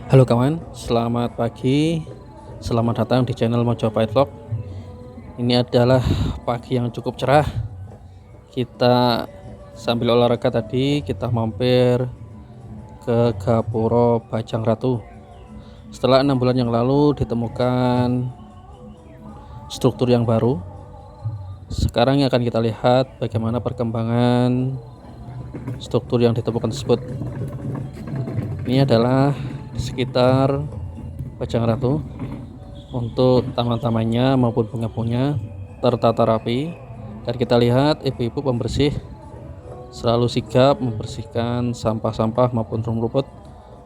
Halo kawan, selamat pagi. Selamat datang di channel Mojopahit Vlog. Ini adalah pagi yang cukup cerah. Kita sambil olahraga tadi, kita mampir ke Gapura Bajang Ratu. Setelah 6 bulan yang lalu ditemukan struktur yang baru. Sekarang akan kita lihat bagaimana perkembangan struktur yang ditemukan tersebut. Ini adalah sekitar Bajang Ratu. Untuk taman-tamannya maupun bunga-bunga tertata rapi, dan kita lihat ibu-ibu pembersih selalu sigap membersihkan sampah-sampah maupun rumput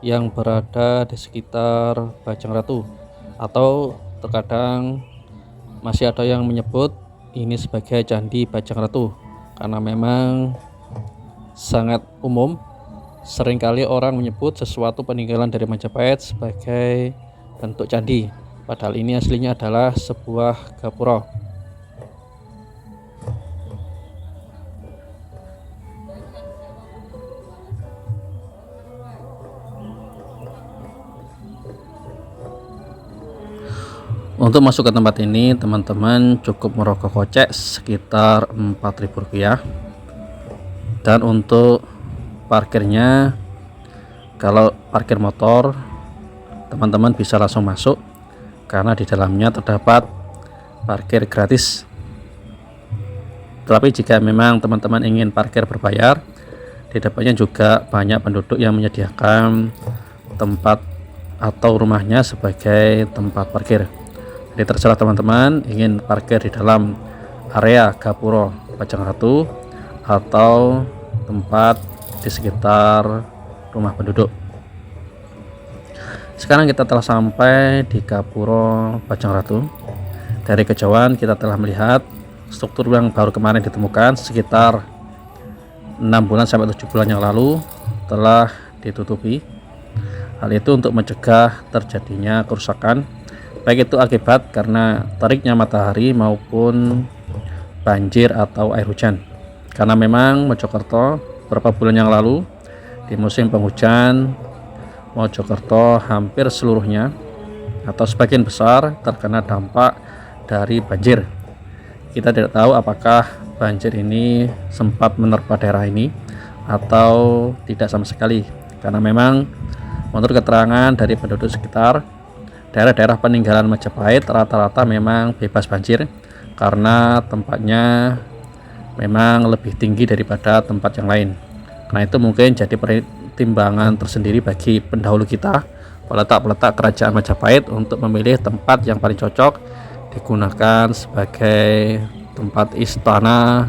yang berada di sekitar Bajang Ratu, atau terkadang masih ada yang menyebut ini sebagai Candi Bajang Ratu karena memang sangat umum. Seringkali orang menyebut sesuatu peninggalan dari Majapahit sebagai bentuk candi, padahal ini aslinya adalah sebuah gapura. Untuk masuk ke tempat ini, teman-teman cukup merogoh kocek sekitar Rp4.000. Dan untuk parkirnya, kalau parkir motor, teman-teman bisa langsung masuk karena di dalamnya terdapat parkir gratis. Tetapi jika memang teman-teman ingin parkir berbayar, di depannya juga banyak penduduk yang menyediakan tempat atau rumahnya sebagai tempat parkir. Jadi terserah teman-teman ingin parkir di dalam area Gapura Bajang Ratu atau tempat di sekitar rumah penduduk. Sekarang kita telah sampai di Gapura Bajang Ratu. Dari kejauhan kita telah melihat struktur yang baru kemarin ditemukan sekitar 6 bulan sampai 7 bulan yang lalu telah ditutupi. Hal itu untuk mencegah terjadinya kerusakan, baik itu akibat karena teriknya matahari maupun banjir atau air hujan. Karena memang Mojokerto beberapa bulan yang lalu di musim penghujan, Mojokerto hampir seluruhnya atau sebagian besar terkena dampak dari banjir. Kita tidak tahu apakah banjir ini sempat menerpa daerah ini atau tidak sama sekali, karena memang menurut keterangan dari penduduk sekitar, daerah-daerah peninggalan Majapahit rata-rata memang bebas banjir karena tempatnya memang lebih tinggi daripada tempat yang lain. Karena itu mungkin jadi pertimbangan tersendiri bagi pendahulu kita, peletak-peletak kerajaan Majapahit, untuk memilih tempat yang paling cocok digunakan sebagai tempat istana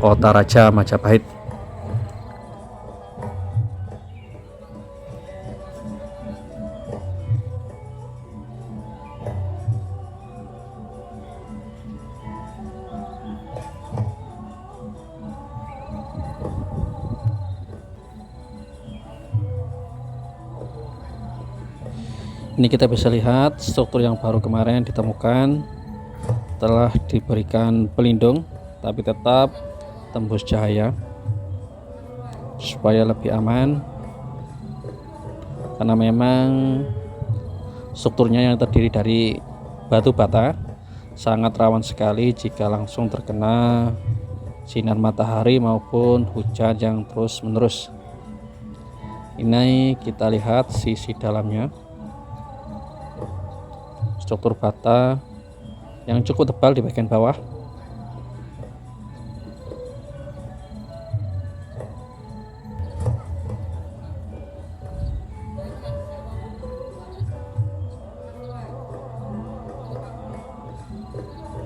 kota Raja Majapahit. Ini kita bisa lihat struktur yang baru kemarin ditemukan telah diberikan pelindung, tapi tetap tembus cahaya supaya lebih aman, karena memang strukturnya yang terdiri dari batu bata sangat rawan sekali jika langsung terkena sinar matahari maupun hujan yang terus menerus. Ini kita lihat sisi dalamnya, struktur bata yang cukup tebal di bagian bawah.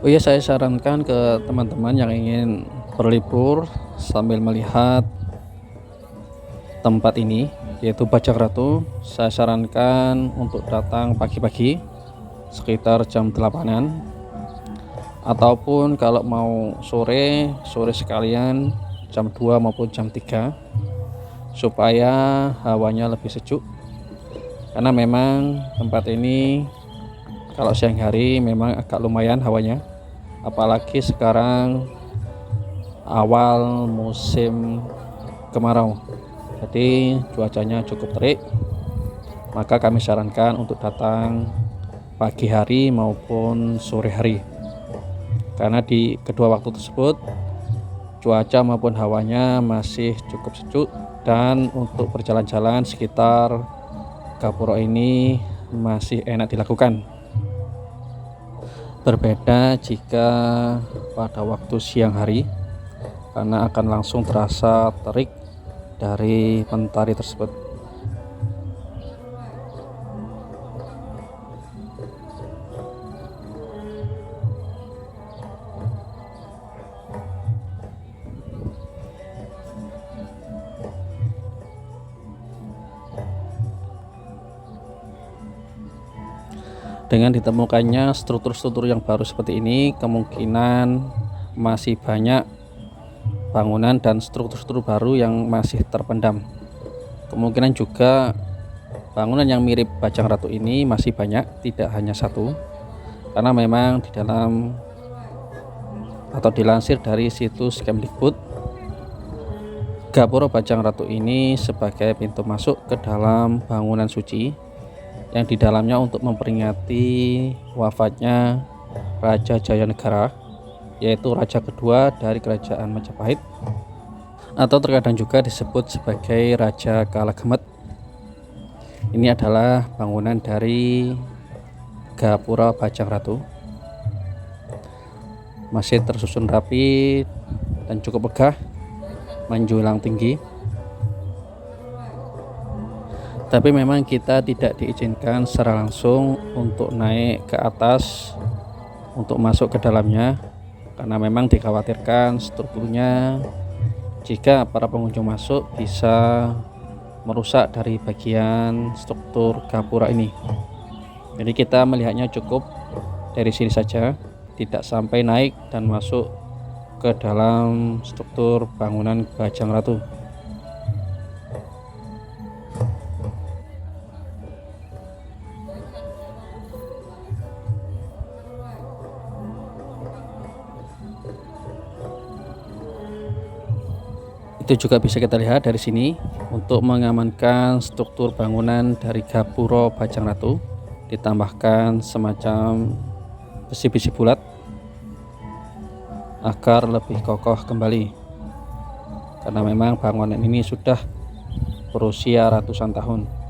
Oh iya, saya sarankan ke teman-teman yang ingin berlibur sambil melihat tempat ini, yaitu Bajang Ratu, saya sarankan untuk datang pagi-pagi sekitar jam 8-an, ataupun kalau mau sore sekalian jam 2 maupun jam 3, supaya hawanya lebih sejuk. Karena memang tempat ini kalau siang hari memang agak lumayan hawanya, apalagi sekarang awal musim kemarau, jadi cuacanya cukup terik. maka kami sarankan untuk datang pagi hari maupun sore hari, karena di kedua waktu tersebut cuaca maupun hawanya masih cukup sejuk dan untuk berjalan-jalan sekitar Gapura ini masih enak dilakukan. Berbeda jika pada waktu siang hari, karena akan langsung terasa terik dari mentari tersebut. Dengan ditemukannya struktur-struktur yang baru seperti ini, kemungkinan masih banyak bangunan dan struktur-struktur baru yang masih terpendam. Kemungkinan juga bangunan yang mirip Bajang Ratu ini masih banyak, tidak hanya satu, karena memang di dalam atau dilansir dari situs Kemdikbud, Gapura Bajang Ratu ini sebagai pintu masuk ke dalam bangunan suci yang di dalamnya untuk memperingati wafatnya Raja Jayanegara, yaitu raja kedua dari kerajaan Majapahit, atau terkadang juga disebut sebagai Raja Kalagemet. Ini adalah bangunan dari Gapura Bajang Ratu, masih tersusun rapi dan cukup megah, menjulang tinggi. Tapi memang kita tidak diizinkan secara langsung untuk naik ke atas untuk masuk ke dalamnya, karena memang dikhawatirkan strukturnya jika para pengunjung masuk bisa merusak dari bagian struktur Gapura ini. Jadi kita melihatnya cukup dari sini saja, tidak sampai naik dan masuk ke dalam struktur bangunan Bajang Ratu. Itu juga bisa kita lihat dari sini. Untuk mengamankan struktur bangunan dari Gapura Bajang Ratu, ditambahkan semacam besi-besi bulat agar lebih kokoh kembali, karena memang bangunan ini sudah berusia ratusan tahun.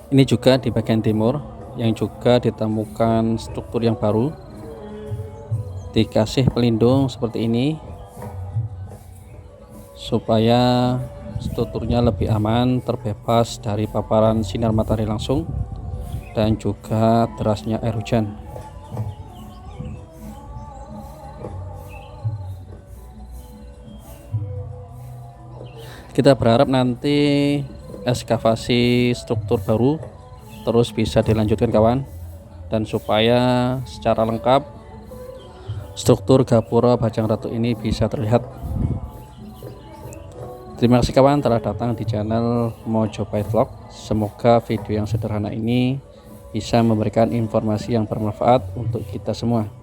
Ini juga di bagian timur yang juga ditemukan struktur yang baru, dikasih pelindung seperti ini supaya strukturnya lebih aman, terbebas dari paparan sinar matahari langsung dan juga derasnya air hujan. Kita berharap nanti ekskavasi struktur baru terus bisa dilanjutkan kawan, dan supaya secara lengkap struktur Gapura Bajang Ratu ini bisa terlihat. Terima kasih kawan telah datang di channel Mojopahit Vlog. Semoga video yang sederhana ini bisa memberikan informasi yang bermanfaat untuk kita semua.